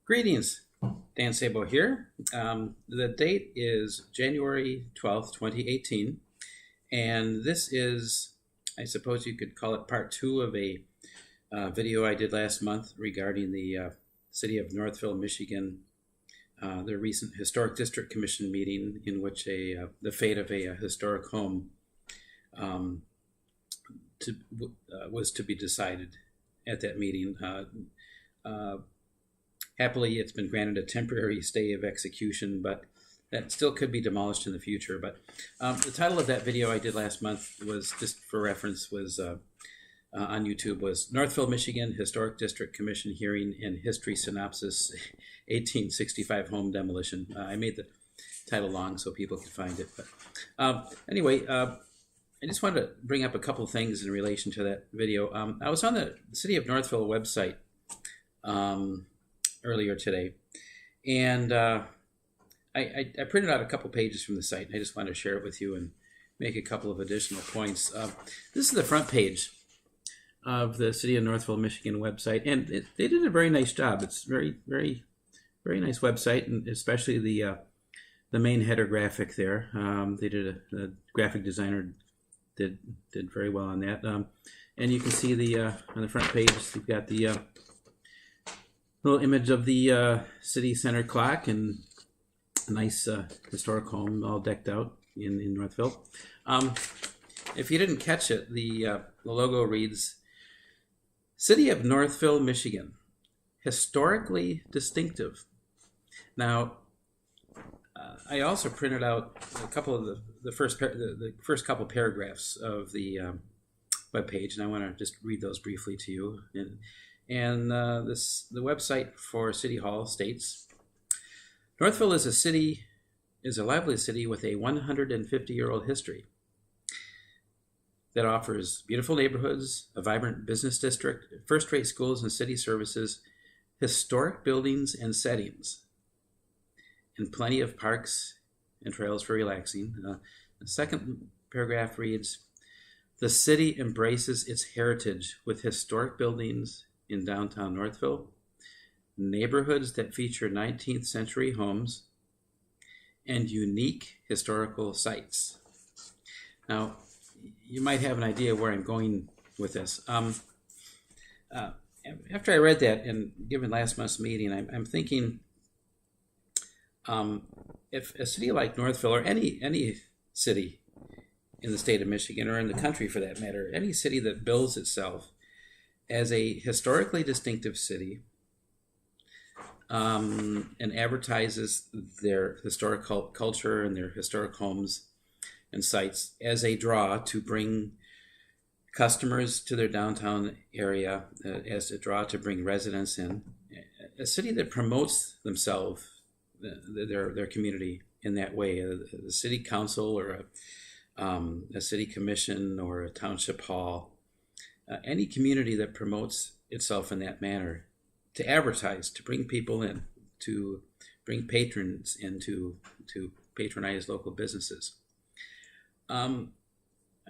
Greetings, Dan Sabo here. The date is January 12th, 2018, and this is, I suppose you could call it part two of a video I did last month regarding the city of Northville, Michigan, the recent Historic District Commission meeting in which the fate of a historic home was to be decided at that meeting. Happily, it's been granted a temporary stay of execution, but that still could be demolished in the future. But the title of that video I did last month was, just for reference, was on YouTube, was Northville, Michigan Historic District Commission Hearing and History Synopsis 1865 Home Demolition. I made the title long so people could find it. But anyway, I just wanted to bring up a couple things in relation to that video. I was on the City of Northville website earlier today, and I printed out a couple pages from the site, and I just wanted to share it with you and make a couple of additional points. This is the front page of the City of Northville, Michigan website, and they did a very nice job. It's very, very, very nice website, and especially the main header graphic there. They did the graphic designer did very well on that, and you can see on the front page you've got the little image of the city center clock and a nice historic home all decked out in Northville. If you didn't catch it, the logo reads, City of Northville, Michigan, historically distinctive. Now, I also printed out a couple of the first couple paragraphs of the webpage, and I want to just read those briefly to you. And the website for City Hall states, Northville is a lively city with a 150-year-old history that offers beautiful neighborhoods, a vibrant business district, first-rate schools and city services, historic buildings and settings, and plenty of parks and trails for relaxing. The second paragraph reads, the city embraces its heritage with historic buildings in downtown Northville, neighborhoods that feature 19th century homes, and unique historical sites. Now, you might have an idea where I'm going with this. After I read that, and given last month's meeting, I'm thinking, if a city like Northville, or any city in the state of Michigan, or in the country for that matter, any city that bills itself as a historically distinctive city, and advertises their historic culture and their historic homes and sites as a draw to bring customers to their downtown area, as a draw to bring residents in, a city that promotes themselves, their community in that way, a city council or a city commission or a township hall, any community that promotes itself in that manner, to advertise, to bring people in, to bring patrons in, to patronize local businesses. I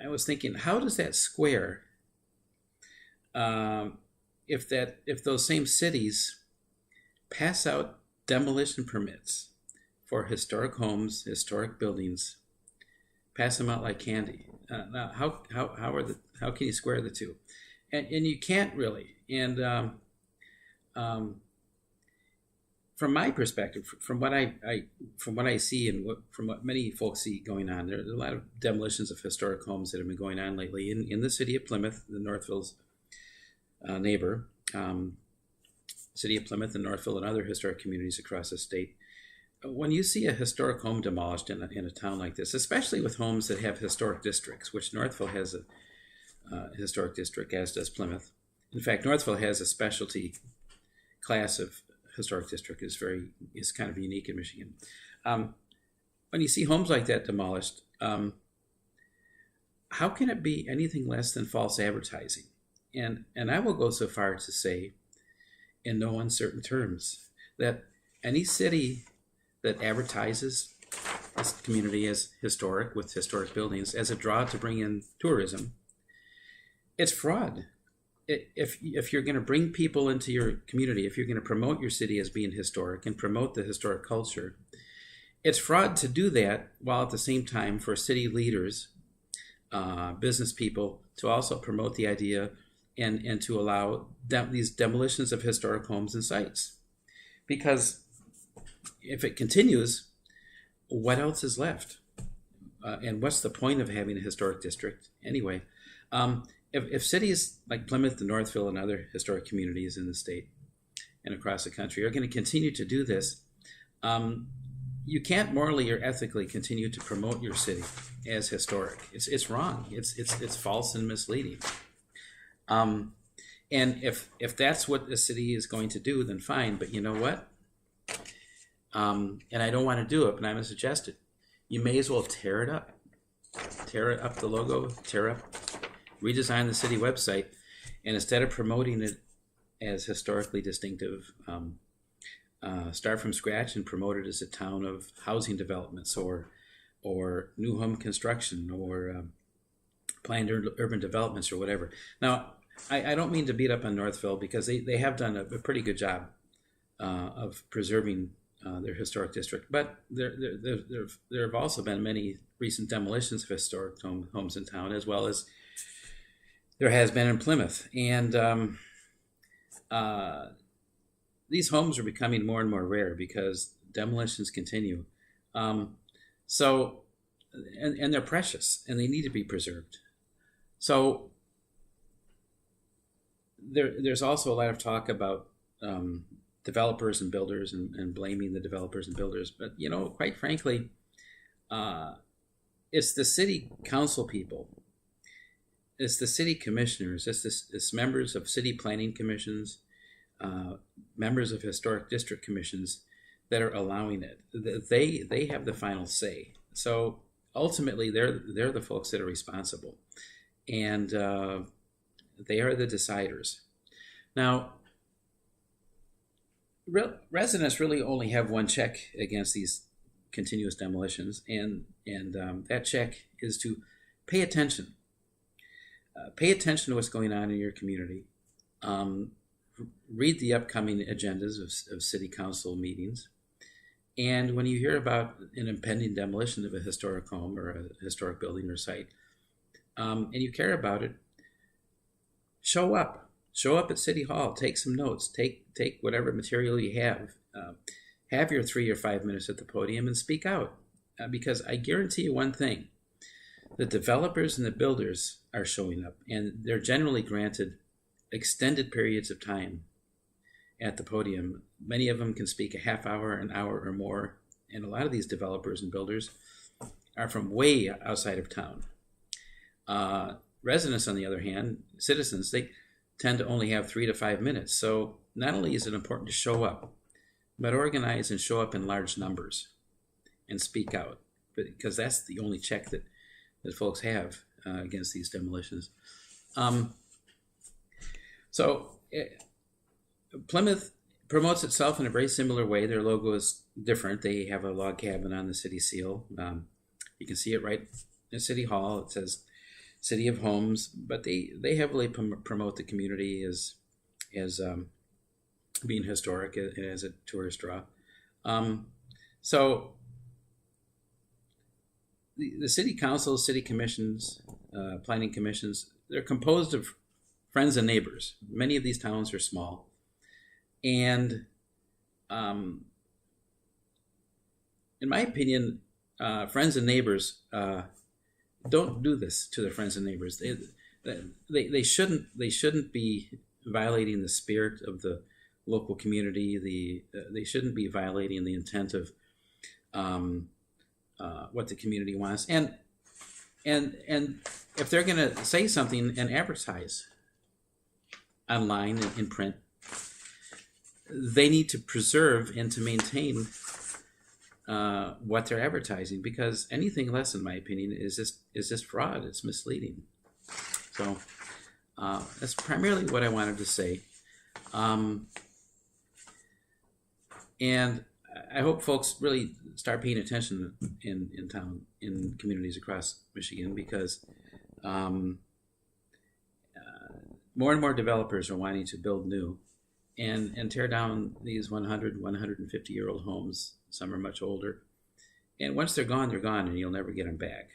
was thinking, how does that square if those same cities pass out demolition permits for historic homes, historic buildings, pass them out like candy? Now, how can you square the two? And you can't really. And from my perspective, from what I see, and from what many folks see going on, there are a lot of demolitions of historic homes that have been going on lately in the city of Plymouth, the Northville's neighbor, city of Plymouth and Northville and other historic communities across the state. When you see a historic home demolished in a town like this, especially with homes that have historic districts, which Northville has a historic district, as does Plymouth. In fact, Northville has a specialty class of historic district. Is kind of unique in Michigan. When you see homes like that demolished, how can it be anything less than false advertising? And I will go so far to say, in no uncertain terms, that any city that advertises this community as historic, with historic buildings, as a draw to bring in tourism, it's fraud. if you're going to bring people into your community, if you're going to promote your city as being historic and promote the historic culture, it's fraud to do that while at the same time for city leaders, business people, to also promote the idea and to allow these demolitions of historic homes and sites. Because if it continues, what else is left? And what's the point of having a historic district anyway? If cities like Plymouth and Northville and other historic communities in the state and across the country are going to continue to do this, you can't morally or ethically continue to promote your city as historic. It's wrong. It's false and misleading. And if that's what the city is going to do, then fine. But you know what? And I don't want to do it, but I'm going to suggest it. You may as well tear it up. Tear up the logo, redesign the city website, and instead of promoting it as historically distinctive, start from scratch and promote it as a town of housing developments or new home construction or planned urban developments or whatever. Now, I don't mean to beat up on Northville because they have done a pretty good job of preserving their historic district, but there have also been many recent demolitions of historic homes in town, as well as there has been in Plymouth. And these homes are becoming more and more rare because demolitions continue. So they're precious and they need to be preserved. So there's also a lot of talk about developers and builders and blaming the developers and builders. But, quite frankly, it's the city council people. It's the city commissioners. It's members of city planning commissions, members of historic district commissions that are allowing it. They have the final say. So ultimately, they're the folks that are responsible, and they are the deciders. Now, residents really only have one check against these continuous demolitions, and that check is to pay attention. Pay attention to what's going on in your community. Read the upcoming agendas of city council meetings. And when you hear about an impending demolition of a historic home or a historic building or site, and you care about it, show up. Show up at City Hall. Take some notes. Take whatever material you have. Have your 3 or 5 minutes at the podium and speak out. Because I guarantee you one thing. The developers and the builders are showing up, and they're generally granted extended periods of time at the podium. Many of them can speak a half hour, an hour, or more. And a lot of these developers and builders are from way outside of town. Residents, on the other hand, citizens, they tend to only have 3 to 5 minutes. So not only is it important to show up, but organize and show up in large numbers and speak out, because that's the only check that folks have against these demolitions. Plymouth promotes itself in a very similar way. Their logo is different. They have a log cabin on the city seal. You can see it right in City Hall. It says City of Homes, but they heavily promote the community as being historic and as a tourist draw. So the city council, city commissions, planning commissions, they're composed of friends and neighbors. Many of these towns are small. And in my opinion, friends and neighbors don't do this to their friends and neighbors. They shouldn't be violating the spirit of the local community. They shouldn't be violating the intent of what the community wants. And if they're going to say something and advertise online and in print, they need to preserve and to maintain what they're advertising, because anything less, in my opinion, is just fraud. It's misleading. So that's primarily what I wanted to say. And I hope folks really start paying attention in town, in communities across Michigan, because more and more developers are wanting to build new and tear down these 100, 150-year-old homes. Some are much older. And once they're gone, and you'll never get them back.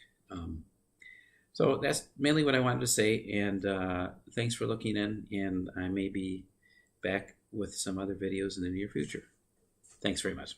So that's mainly what I wanted to say. And thanks for looking in. And I may be back with some other videos in the near future. Thanks very much.